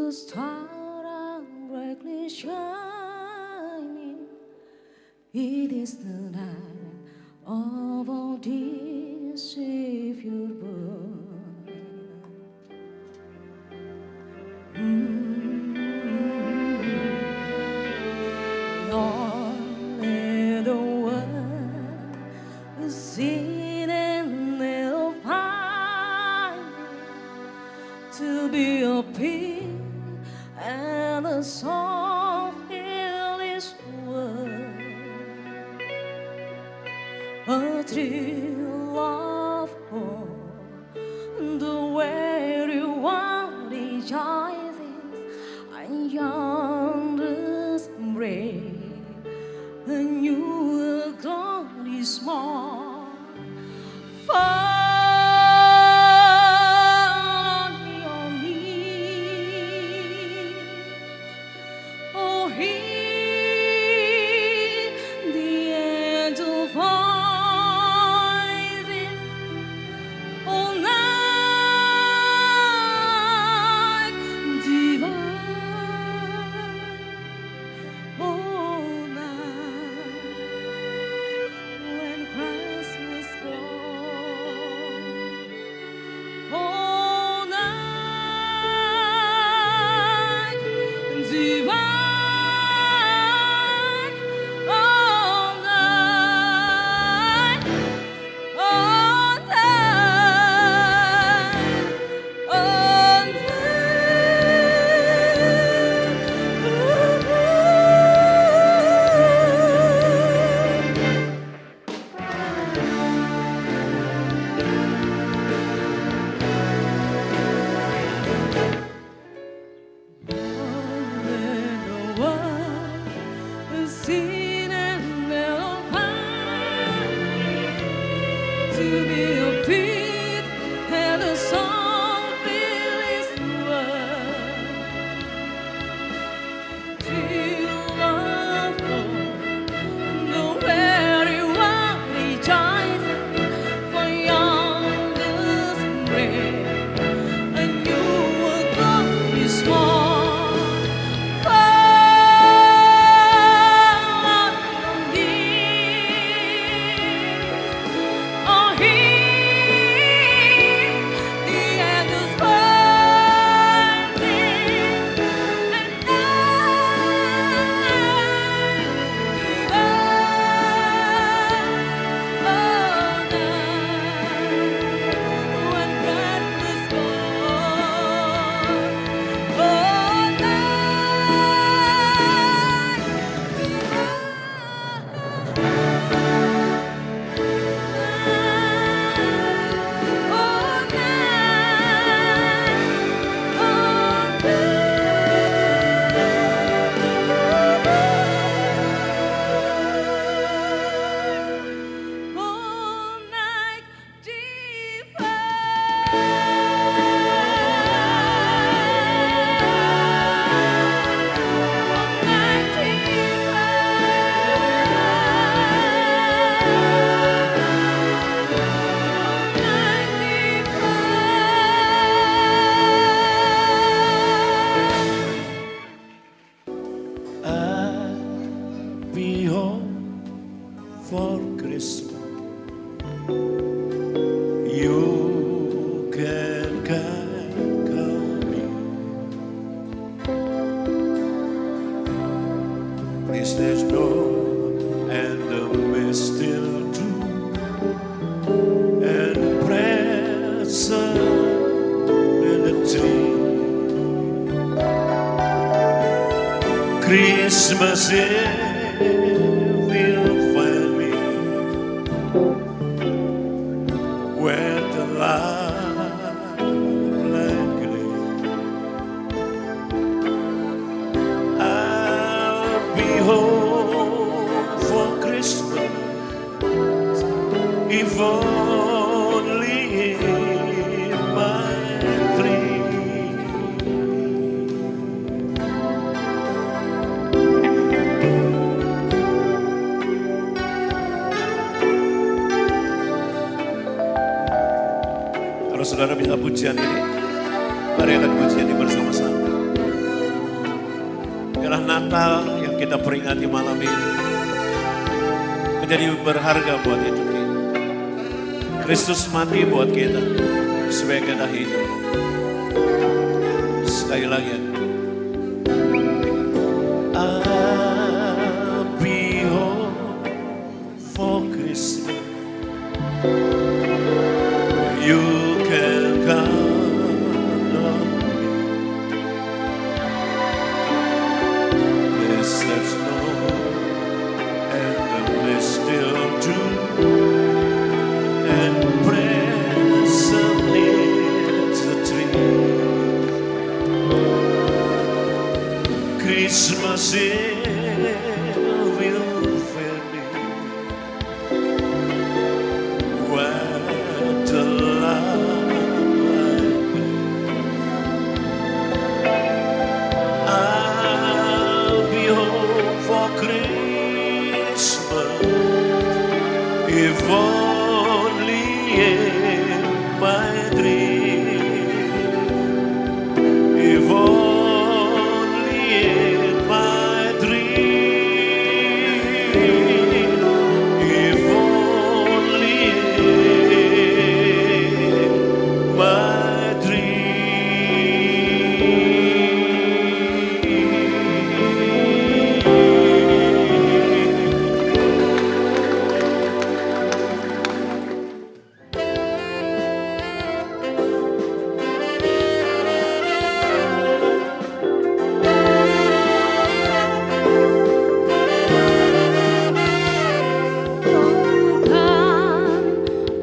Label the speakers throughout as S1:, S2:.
S1: the star are brightly shining. It is the night of our dear Savior born. Only the world is seen and they'll find to be a peace and a song in this world, a thrill of hope, the very one rejoices and yonders brave, and you will glory small. Fall on your knees, oh hear the angel voices, oh night divine, oh night when Christ was born, oh night divine, oh night, oh night, oh seen and they'll find to be a beat and a song fill this world, till of hope, the very one rejoicing for yonders brave, and you will glory small.
S2: Be home for Christmas. You can call me. Please there's no and the mistletoe and present in the tree. Christmas will find me where the light gleams. I'll be home for Christmas, if only in my dream. Saudara bisa pujian ini, mari angkat pujian ini bersama-sama. Biarlah Natal yang kita peringati malam ini menjadi berharga buat hidup kita. Kristus mati buat kita supaya kita hidup. Sekali lagi. I'll be home for Christmas. You can count on me. There's snow and the mistletoe and present needs the tree. Christmas will fill me where the light I'll be home for Christmas, if only in my dream, if only in my dream, if only in my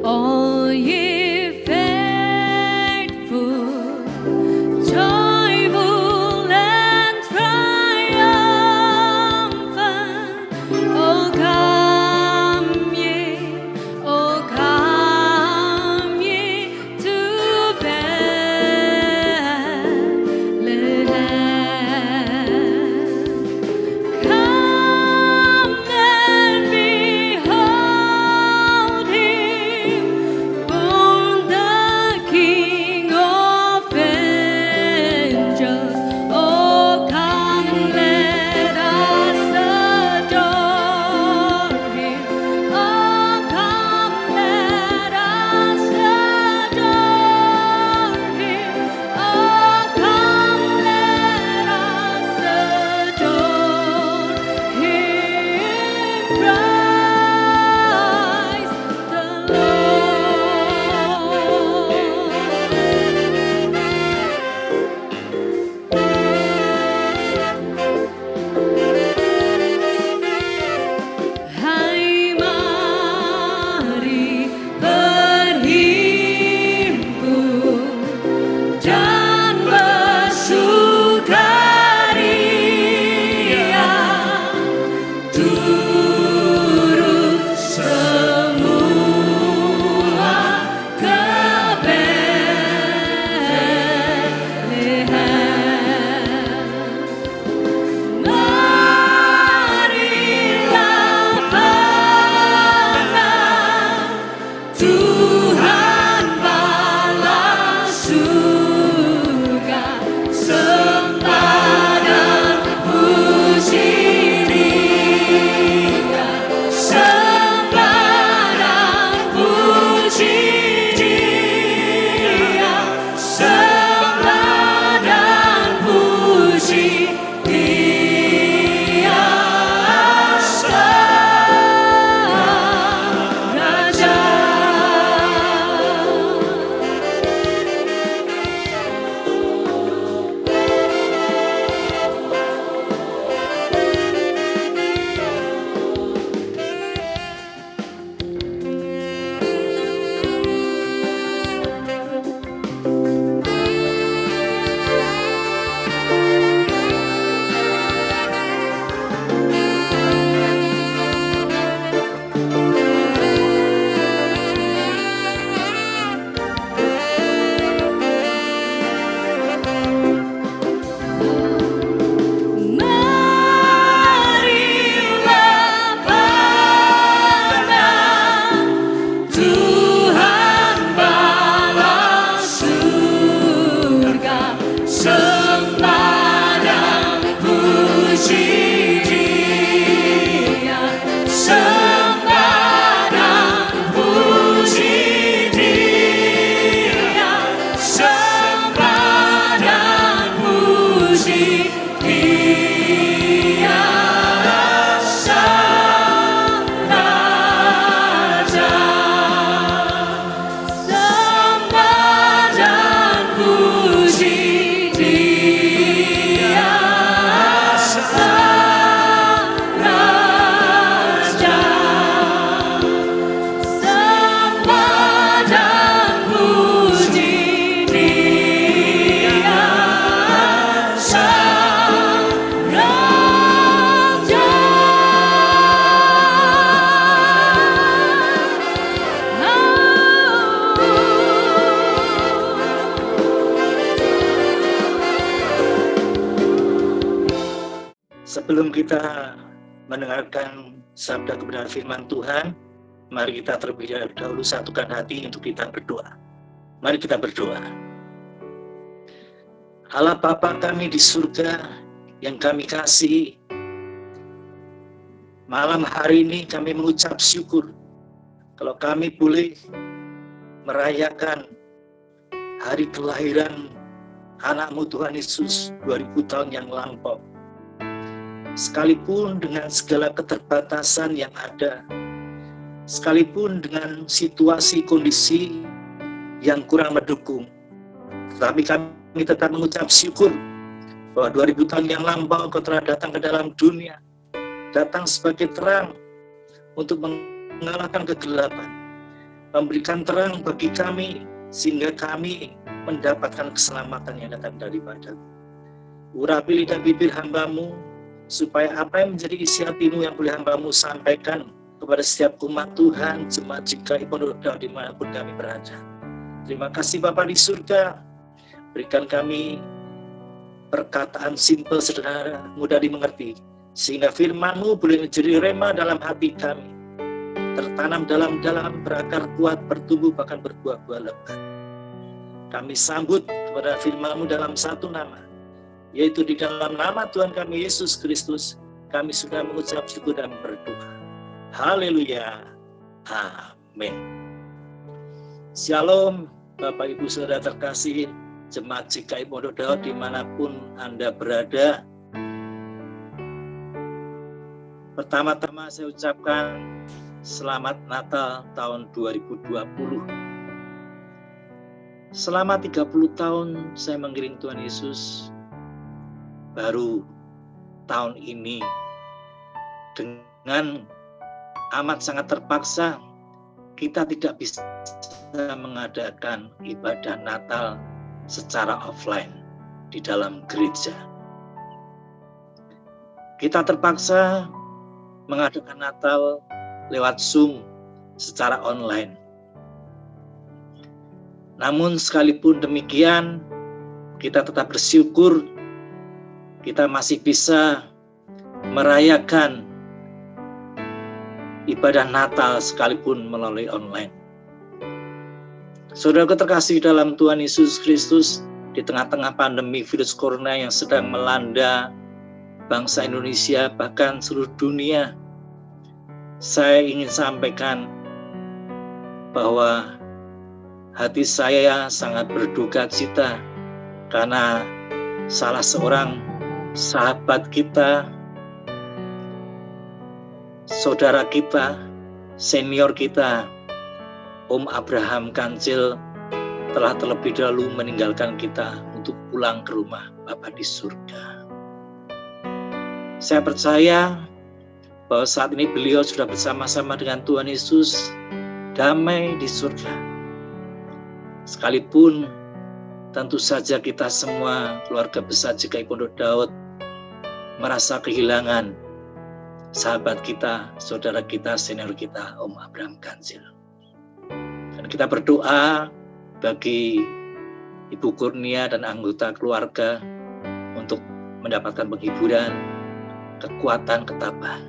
S1: All ye faithful, joyful and triumphant, oh come ye to Bethlehem. Come and behold him, born the King of angels. Oh, come, let us adore him. Oh, come, let us adore him. Oh, come, let us adore him. Praise the Hai mari berhimpun dan bersukaria, turut semua ke Bethlehem. Marilah penang, Tuhan balas surga, sembah dan puji Dia, sembah dan puji Dia, sembah dan puji Dia, Sang Raja.
S3: Sebelum kita mendengarkan sabda kebenaran firman Tuhan, mari kita terlebih dahulu satukan hati untuk kita berdoa. Mari kita berdoa. Allah Bapa kami di surga yang kami kasihi, malam hari ini kami mengucap syukur kalau kami boleh merayakan hari kelahiran anak-Mu Tuhan Yesus 2000 tahun yang lampau. Sekalipun dengan segala keterbatasan yang ada, sekalipun dengan situasi kondisi yang kurang mendukung, tetapi kami tetap mengucap syukur bahwa 2000 tahun yang lampau Kau telah datang ke dalam dunia, datang sebagai terang untuk mengalahkan kegelapan, memberikan terang bagi kami sehingga kami mendapatkan keselamatan yang datang daripada-Mu. Urapi lidah bibir hamba-Mu supaya apa yang menjadi isi hati-Mu yang boleh hamba-Mu sampaikan kepada setiap umat Tuhan, jemaat GKI Pondok Daud dimanapun kami berada. Terima kasih Bapa di surga, berikan kami perkataan simpel, sederhana, mudah dimengerti, sehingga firman-Mu boleh menjadi rema dalam hati kami, tertanam dalam berakar kuat, bertumbuh bahkan berbuah-buah lebat. Kami sambut kepada firman-Mu dalam satu nama, yaitu di dalam nama Tuhan kami Yesus Kristus, kami sudah mengucap syukur dan berdoa. Haleluya. Amin. Shalom Bapak Ibu Saudara terkasih, jemaat GKI Pondok Daud dimanapun Anda berada. Pertama-tama saya ucapkan selamat Natal tahun 2020. Selama 30 tahun saya mengiring Tuhan Yesus, baru tahun ini dengan amat sangat terpaksa kita tidak bisa mengadakan ibadah Natal secara offline di dalam gereja. Kita terpaksa mengadakan Natal lewat Zoom secara online. Namun sekalipun demikian, kita tetap bersyukur kita masih bisa merayakan ibadah Natal sekalipun melalui online. Saudaraku terkasih dalam Tuhan Yesus Kristus, di tengah-tengah pandemi virus corona yang sedang melanda bangsa Indonesia, bahkan seluruh dunia, saya ingin sampaikan bahwa hati saya sangat berduka cita karena salah seorang sahabat kita, saudara kita, senior kita, Om Abraham Kancil, telah terlebih dahulu meninggalkan kita untuk pulang ke rumah Bapa di surga. Saya percaya bahwa saat ini beliau sudah bersama-sama dengan Tuhan Yesus, damai di surga. Sekalipun tentu saja kita semua keluarga besar GKI Pondok Daud merasa kehilangan sahabat kita, saudara kita, senior kita, Om Abraham Kancil. Dan kita berdoa bagi Ibu Kurnia dan anggota keluarga untuk mendapatkan penghiburan, kekuatan, ketabahan.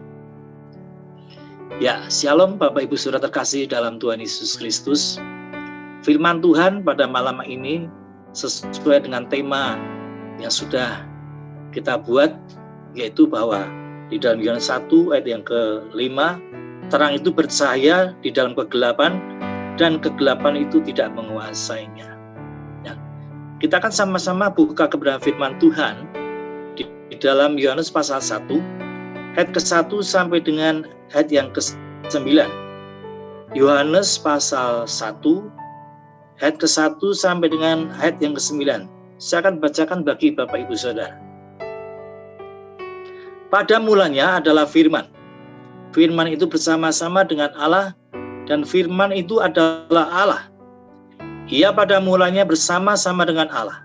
S3: Ya, shalom Bapak Ibu Saudara terkasih dalam Tuhan Yesus Kristus. Firman Tuhan pada malam ini sesuai dengan tema yang sudah kita buat, yaitu bahwa di dalam Yohanes 1 ayat yang ke-5, terang itu bercahaya di dalam kegelapan, dan kegelapan itu tidak menguasainya. Ya, kita akan sama-sama buka kebenaran firman Tuhan di dalam Yohanes pasal 1, ayat ke-1 sampai dengan ayat yang ke-9. Yohanes pasal 1, ayat ke-1 sampai dengan ayat yang ke-9. Saya akan bacakan bagi Bapak Ibu Saudara. Pada mulanya adalah firman. Firman itu bersama-sama dengan Allah, dan firman itu adalah Allah. Ia pada mulanya bersama-sama dengan Allah.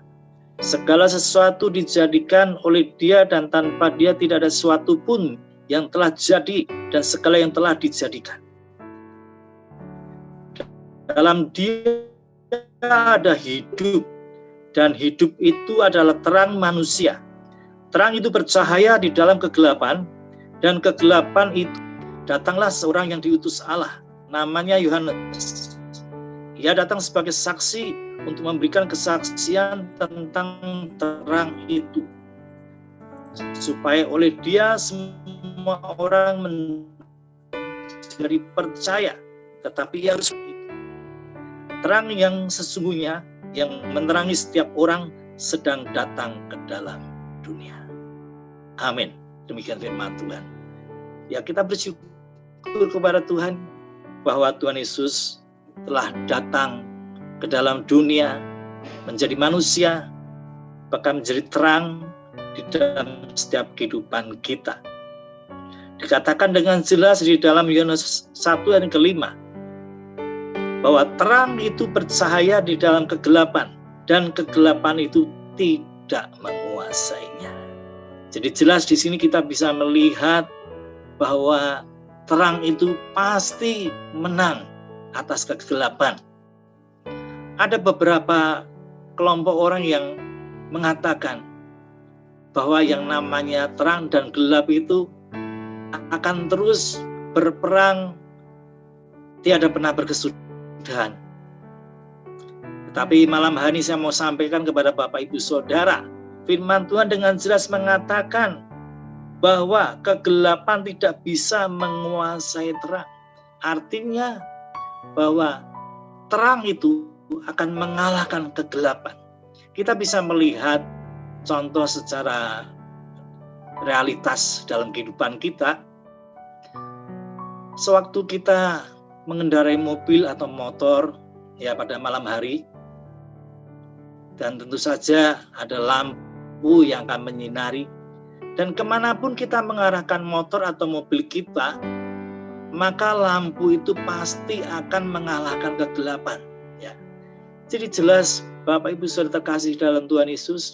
S3: Segala sesuatu dijadikan oleh Dia, dan tanpa Dia tidak ada sesuatu pun yang telah jadi, dan segala yang telah dijadikan. Dalam Dia ada hidup, dan hidup itu adalah terang manusia. Terang itu bercahaya di dalam kegelapan, dan kegelapan itu datanglah seorang yang diutus Allah, namanya Yohanes. Ia datang sebagai saksi untuk memberikan kesaksian tentang terang itu, supaya oleh dia semua orang menjadi percaya. Tetapi ia harus begitu. Terang yang sesungguhnya yang menerangi setiap orang sedang datang ke dalam dunia. Amin. Demikian firman Tuhan. Ya, kita bersyukur kepada Tuhan bahwa Tuhan Yesus telah datang ke dalam dunia, menjadi manusia, bahkan menjadi terang di dalam setiap kehidupan kita. Dikatakan dengan jelas di dalam Yohanes 1 ayat 5, bahwa terang itu bercahaya di dalam kegelapan, dan kegelapan itu tidak menguasainya. Jadi jelas di sini kita bisa melihat bahwa terang itu pasti menang atas kegelapan. Ada beberapa kelompok orang yang mengatakan bahwa yang namanya terang dan gelap itu akan terus berperang, tiada pernah berkesudahan. Tetapi malam hari ini saya mau sampaikan kepada Bapak Ibu Saudara, firman Tuhan dengan jelas mengatakan bahwa kegelapan tidak bisa menguasai terang. Artinya bahwa terang itu akan mengalahkan kegelapan. Kita bisa melihat contoh secara realitas dalam kehidupan kita. Sewaktu kita mengendarai mobil atau motor ya pada malam hari, dan tentu saja ada lampu yang akan menyinari, dan kemanapun kita mengarahkan motor atau mobil kita, maka lampu itu pasti akan mengalahkan kegelapan. Ya. Jadi jelas Bapak Ibu Saudara terkasih dalam Tuhan Yesus,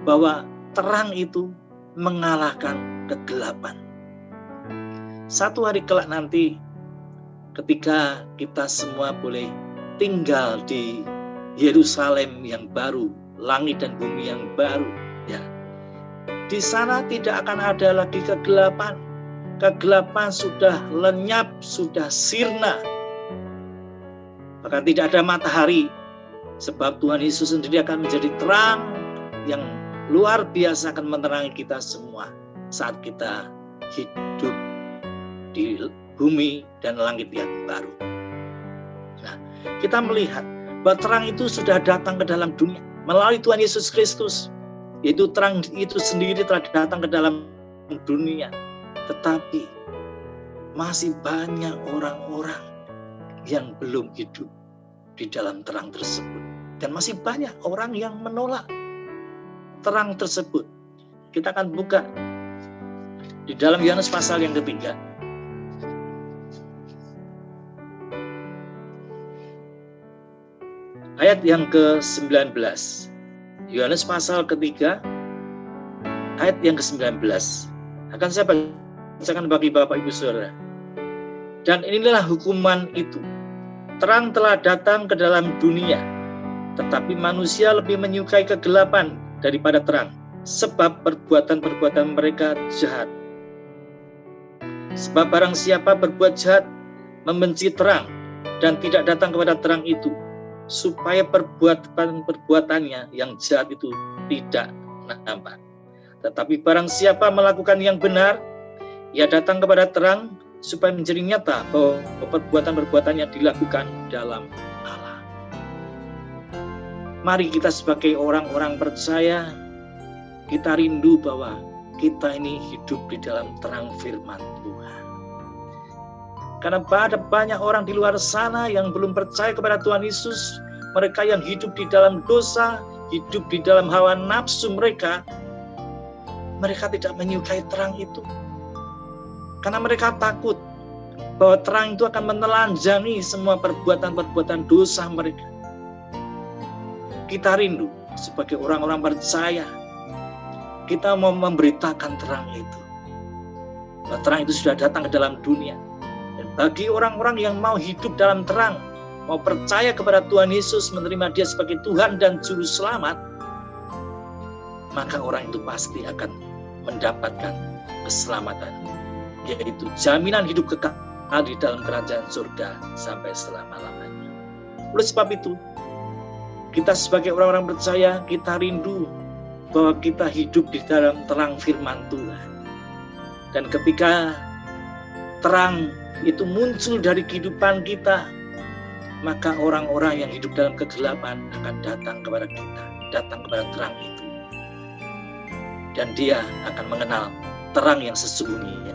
S3: bahwa terang itu mengalahkan kegelapan. Satu hari kelak nanti, ketika kita semua boleh tinggal di Yerusalem yang baru, langit dan bumi yang baru, ya, di sana tidak akan ada lagi kegelapan. Kegelapan sudah lenyap, sudah sirna. Bahkan tidak ada matahari, sebab Tuhan Yesus sendiri akan menjadi terang yang luar biasa, akan menerangi kita semua saat kita hidup di bumi dan langit yang baru. Nah, kita melihat bahwa terang itu sudah datang ke dalam dunia melalui Tuhan Yesus Kristus, yaitu terang itu sendiri telah datang ke dalam dunia. Tetapi masih banyak orang-orang yang belum hidup di dalam terang tersebut, dan masih banyak orang yang menolak terang tersebut. Kita akan buka di dalam Yohanes pasal yang ketiga. Ayat yang ke-19. Yohanes pasal ketiga, ayat yang ke-19. Akan saya bacakan bagi Bapak Ibu Saudara. Dan inilah hukuman itu. Terang telah datang ke dalam dunia, tetapi manusia lebih menyukai kegelapan daripada terang, sebab perbuatan-perbuatan mereka jahat. Sebab barang siapa berbuat jahat, membenci terang, dan tidak datang kepada terang itu, supaya perbuatan-perbuatannya yang jahat itu tidak nampak. Tetapi barang siapa melakukan yang benar, ia datang kepada terang, supaya menjadi nyata bahwa perbuatan-perbuatan yang dilakukan dalam Allah. Mari kita sebagai orang-orang percaya, kita rindu bahwa kita ini hidup di dalam terang firman Tuhan. Karena ada banyak orang di luar sana yang belum percaya kepada Tuhan Yesus. Mereka yang hidup di dalam dosa, hidup di dalam hawa nafsu mereka. Mereka tidak menyukai terang itu. Karena mereka takut bahwa terang itu akan menelanjangi semua perbuatan-perbuatan dosa mereka. Kita rindu sebagai orang-orang percaya, kita mau memberitakan terang itu. Bahwa terang itu sudah datang ke dalam dunia. Dan bagi orang-orang yang mau hidup dalam terang, mau percaya kepada Tuhan Yesus, menerima Dia sebagai Tuhan dan Juru Selamat, maka orang itu pasti akan mendapatkan keselamatan, yaitu jaminan hidup kekal di dalam kerajaan surga sampai selama-lamanya. Oleh sebab itu, kita sebagai orang-orang percaya, kita rindu bahwa kita hidup di dalam terang firman Tuhan. Dan ketika terang itu muncul dari kehidupan kita, maka orang-orang yang hidup dalam kegelapan akan datang kepada kita, datang kepada terang itu. Dan dia akan mengenal terang yang sesungguhnya,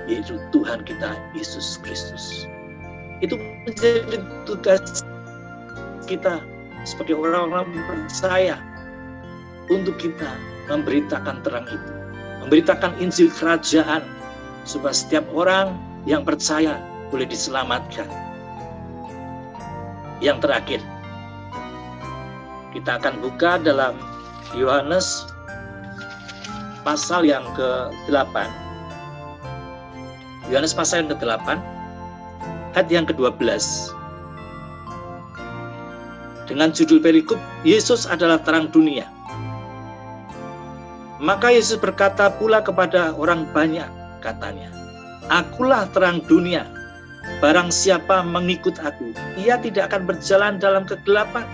S3: yaitu Tuhan kita Yesus Kristus. Itu menjadi tugas kita sebagai orang-orang percaya untuk kita memberitakan terang itu, memberitakan Injil Kerajaan, supaya setiap orang yang percaya boleh diselamatkan. Yang terakhir, kita akan buka dalam Yohanes pasal yang ke-8. Yohanes pasal yang ke-8, ayat yang ke-12. Dengan judul perikop, Yesus adalah terang dunia. Maka Yesus berkata pula kepada orang banyak, katanya, "Akulah terang dunia. Barang siapa mengikut aku, ia tidak akan berjalan dalam kegelapan,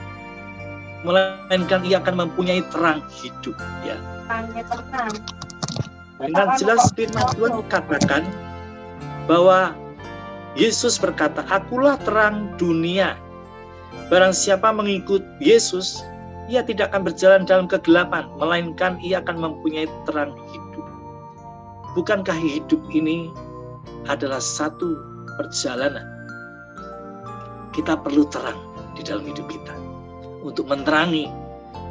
S3: melainkan ia akan mempunyai terang hidup." Ya. Dengan jelas firman Tuhan katakan bahwa Yesus berkata, "Akulah terang dunia. Barang siapa mengikut Yesus, ia tidak akan berjalan dalam kegelapan, melainkan ia akan mempunyai terang hidup." Bukankah hidup ini adalah satu perjalanan? Kita perlu terang di dalam hidup kita untuk menerangi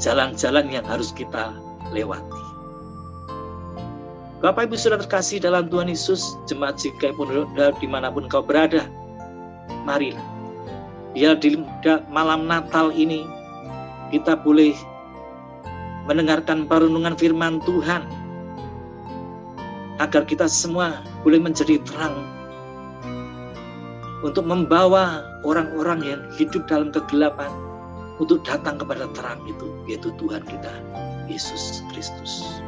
S3: jalan-jalan yang harus kita lewati. Bapak Ibu Saudara terkasih dalam Tuhan Yesus, jemaat GKI Pondok dimanapun kau berada, marilah biar di malam Natal ini kita boleh mendengarkan perenungan firman Tuhan, agar kita semua boleh menjadi terang untuk membawa orang-orang yang hidup dalam kegelapan untuk datang kepada terang itu, yaitu Tuhan kita Yesus Kristus.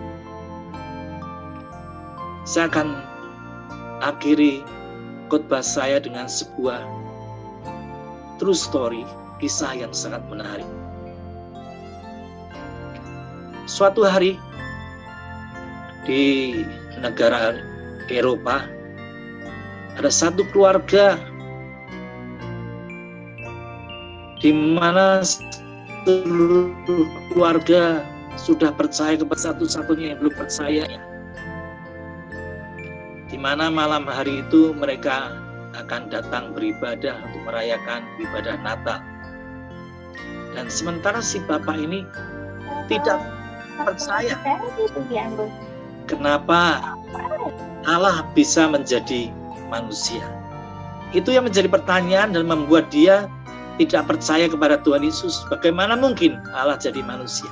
S3: Saya akan akhiri khotbah saya dengan sebuah true story, kisah yang sangat menarik. Suatu hari di negara Eropa ada satu keluarga di mana seluruh keluarga sudah percaya kepada satu-satunya yang belum percaya, di mana malam hari itu mereka akan datang beribadah untuk merayakan ibadah Natal. Dan sementara si bapak ini tidak percaya kenapa Allah bisa menjadi manusia. Itu yang menjadi pertanyaan dan membuat dia tidak percaya kepada Tuhan Yesus. Bagaimana mungkin Allah jadi manusia?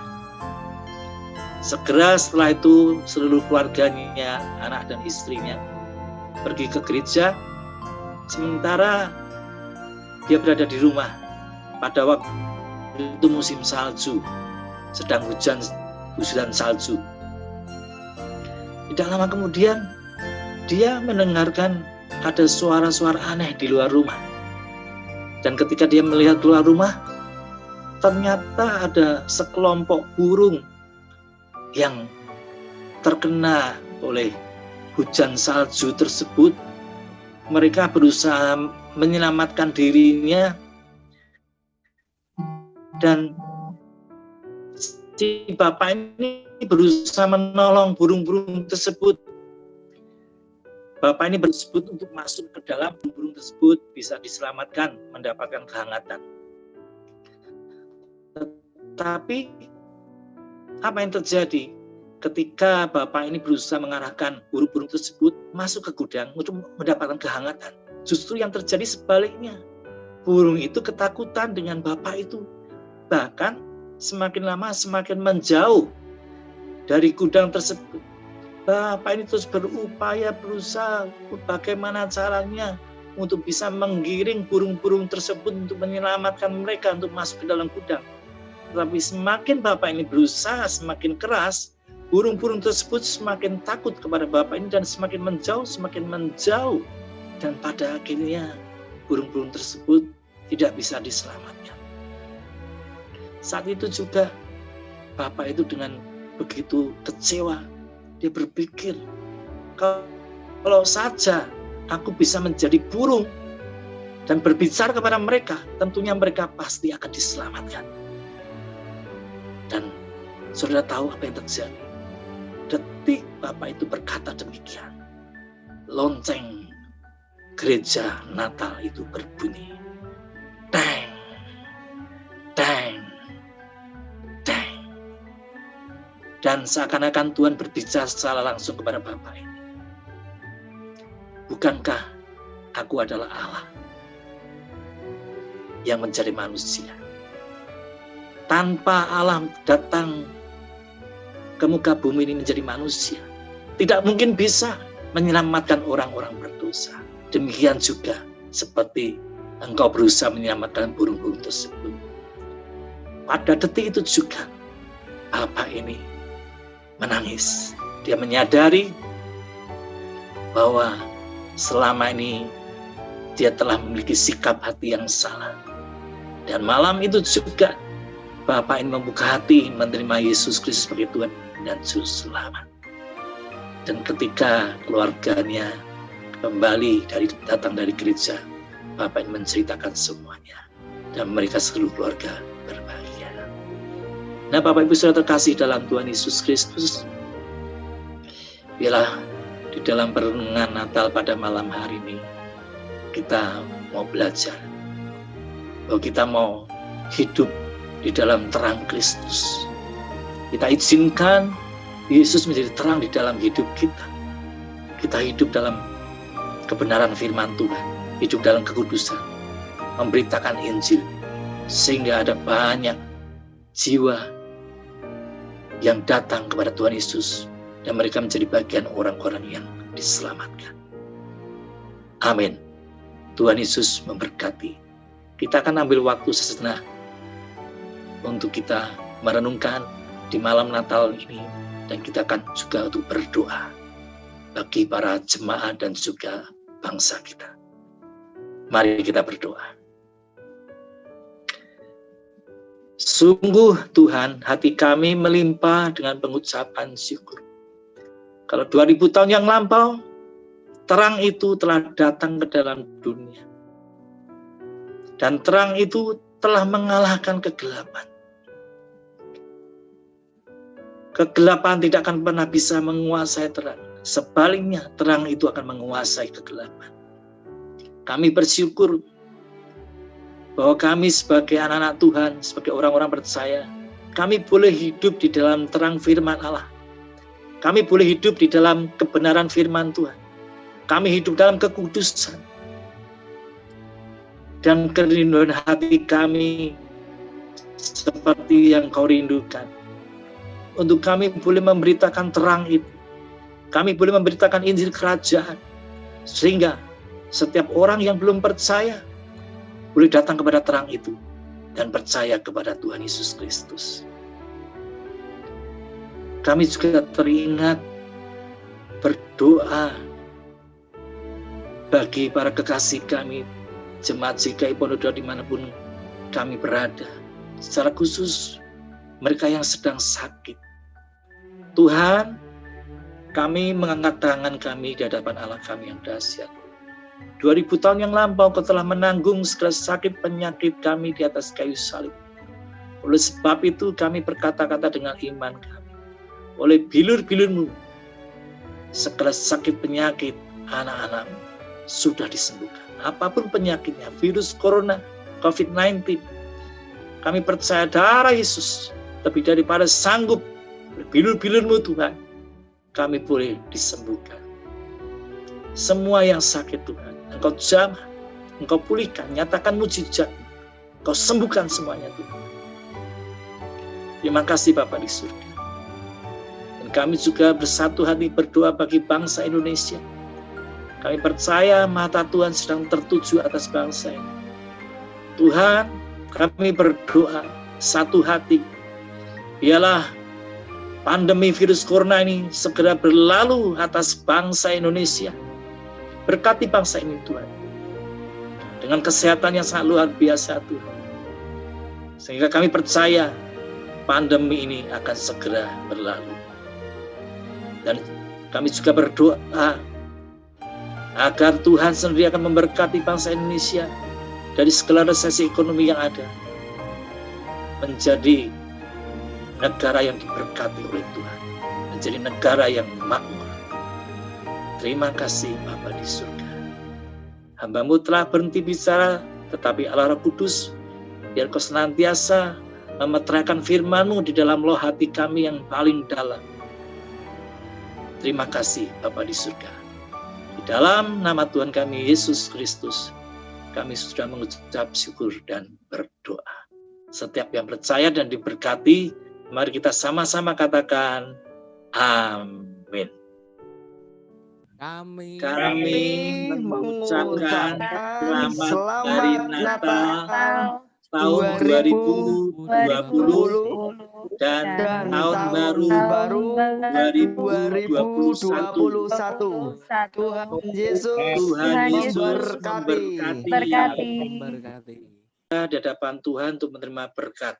S3: Segera setelah itu seluruh keluarganya, anak dan istrinya pergi ke gereja, sementara dia berada di rumah. Pada waktu itu musim salju, sedang hujan salju. Tidak lama kemudian dia mendengarkan ada suara-suara aneh di luar rumah. Dan ketika dia melihat keluar rumah, ternyata ada sekelompok burung yang terkena oleh hujan salju tersebut. Mereka berusaha menyelamatkan dirinya, dan si bapak ini berusaha menolong burung-burung tersebut. Bapak ini bersebut untuk masuk ke dalam burung tersebut, bisa diselamatkan, mendapatkan kehangatan. Tetapi apa yang terjadi ketika bapak ini berusaha mengarahkan burung-burung tersebut masuk ke gudang untuk mendapatkan kehangatan? Justru yang terjadi sebaliknya. Burung itu ketakutan dengan bapak itu. Bahkan semakin lama semakin menjauh dari gudang tersebut. Bapak ini terus berupaya, berusaha bagaimana caranya untuk bisa menggiring burung-burung tersebut untuk menyelamatkan mereka untuk masuk ke dalam gudang. Tetapi semakin Bapak ini berusaha semakin keras, burung-burung tersebut semakin takut kepada Bapak ini dan semakin menjauh. Dan pada akhirnya burung-burung tersebut tidak bisa diselamatkan. Saat itu juga Bapak itu dengan begitu kecewa, dia berpikir, kalau saja aku bisa menjadi burung dan berbicara kepada mereka, tentunya mereka pasti akan diselamatkan. Dan saudara tahu apa yang terjadi? Detik Bapak itu berkata demikian, lonceng gereja Natal itu berbunyi. Deng, deng, deng. Dan seakan-akan Tuhan berbicara secara langsung kepada Bapak ini. Bukankah aku adalah Allah yang menjadi manusia? Tanpa Allah datang ke muka bumi ini menjadi manusia, tidak mungkin bisa menyelamatkan orang-orang berdosa. Demikian juga seperti engkau berusaha menyelamatkan burung-burung tersebut. Pada detik itu juga Bapak ini menangis. Dia menyadari bahwa selama ini dia telah memiliki sikap hati yang salah. Dan malam itu juga Bapak ini membuka hati menerima Yesus Kristus sebagai Tuhan dan Juru Selamat. Dan ketika keluarganya kembali datang dari gereja, Bapak ini menceritakan semuanya. Dan mereka seluruh keluarga berbahagia. Nah, Bapak Ibu Saudara terkasih dalam Tuhan Yesus Kristus, biarlah di dalam perenungan Natal pada malam hari ini, kita mau belajar bahwa kita mau hidup di dalam terang Kristus. Kita izinkan Yesus menjadi terang di dalam hidup kita. Kita hidup dalam kebenaran firman Tuhan, hidup dalam kekudusan, memberitakan Injil, sehingga ada banyak jiwa yang datang kepada Tuhan Yesus dan mereka menjadi bagian orang-orang yang diselamatkan. Amin. Tuhan Yesus memberkati. Kita akan ambil waktu sejenak untuk kita merenungkan di malam Natal ini, dan kita akan juga untuk berdoa bagi para jemaat dan juga bangsa kita. Mari kita berdoa. Sungguh Tuhan, hati kami melimpah dengan pengucapan syukur. Kalau 2000 tahun yang lampau, terang itu telah datang ke dalam dunia. Dan terang itu telah mengalahkan kegelapan. Kegelapan tidak akan pernah bisa menguasai terang. Sebaliknya, terang itu akan menguasai kegelapan. Kami bersyukur bahwa kami sebagai anak-anak Tuhan, sebagai orang-orang percaya, kami boleh hidup di dalam terang firman Allah. Kami boleh hidup di dalam kebenaran firman Tuhan. Kami hidup dalam kekudusan. Dan kerinduan hati kami seperti yang Kau rindukan. Untuk kami boleh memberitakan terang itu. Kami boleh memberitakan Injil Kerajaan. Sehingga setiap orang yang belum percaya boleh datang kepada terang itu dan percaya kepada Tuhan Yesus Kristus. Kami juga teringat berdoa bagi para kekasih kami, jemaat GKI Pondok Daun dimanapun kami berada. Secara khusus mereka yang sedang sakit. Tuhan, kami mengangkat tangan kami di hadapan Allah kami yang dahsyat. 2000 tahun yang lampau Kau telah menanggung segala sakit penyakit kami di atas kayu salib. Oleh sebab itu kami berkata-kata dengan iman kami. Oleh bilur-bilur-Mu, segala sakit penyakit anak-anak-Mu sudah disembuhkan. Apapun penyakitnya, virus corona, COVID-19, kami percaya darah Yesus lebih daripada sanggup. Bilur-bilur-Mu Tuhan, kami boleh disembuhkan. Semua yang sakit Tuhan, Engkau jamah, Engkau pulihkan, nyatakan mujizat, Engkau sembuhkan semuanya Tuhan. Terima kasih Bapa di surga. Dan kami juga bersatu hati berdoa bagi bangsa Indonesia. Kami percaya mata Tuhan sedang tertuju atas bangsa ini. Tuhan, kami berdoa satu hati. Biarlah pandemi virus corona ini segera berlalu atas bangsa Indonesia. Berkati bangsa ini Tuhan, dengan kesehatan yang sangat luar biasa Tuhan. Sehingga kami percaya pandemi ini akan segera berlalu. Dan kami juga berdoa agar Tuhan sendiri akan memberkati bangsa Indonesia dari segala resesi ekonomi yang ada, menjadi negara yang diberkati oleh Tuhan, menjadi negara yang makmur. Terima kasih Bapa di surga. Hamba-Mu telah berhenti bicara, tetapi Allah Roh Kudus, biar Kau senantiasa memeteraikan firman-Mu di dalam loh hati kami yang paling dalam. Terima kasih Bapa di surga. Di dalam nama Tuhan kami Yesus Kristus, kami sudah mengucap syukur dan berdoa. Setiap yang percaya dan diberkati, mari kita sama-sama katakan amin.
S4: Kami
S3: mengucapkan selamat hari Natal tahun 2020 dan tahun baru 2021.
S5: Tuhan Yesus
S3: memberkati. Di hadapan Tuhan untuk menerima berkat.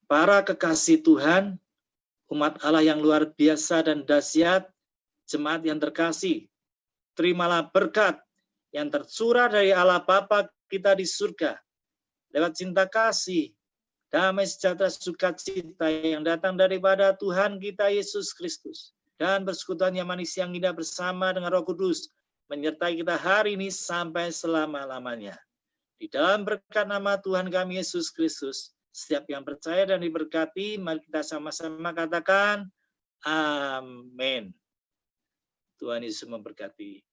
S3: Para kekasih Tuhan, umat Allah yang luar biasa dan dahsyat, jemaat yang terkasih, terimalah berkat yang tercurah dari Allah Bapa kita di surga, lewat cinta kasih, damai sejahtera sukacita yang datang daripada Tuhan kita Yesus Kristus, dan persekutuan yang manis yang indah bersama dengan Roh Kudus, menyertai kita hari ini sampai selama-lamanya. Di dalam berkat nama Tuhan kami Yesus Kristus, setiap yang percaya dan diberkati, mari kita sama-sama katakan amin. Tuhan Yesus memberkati.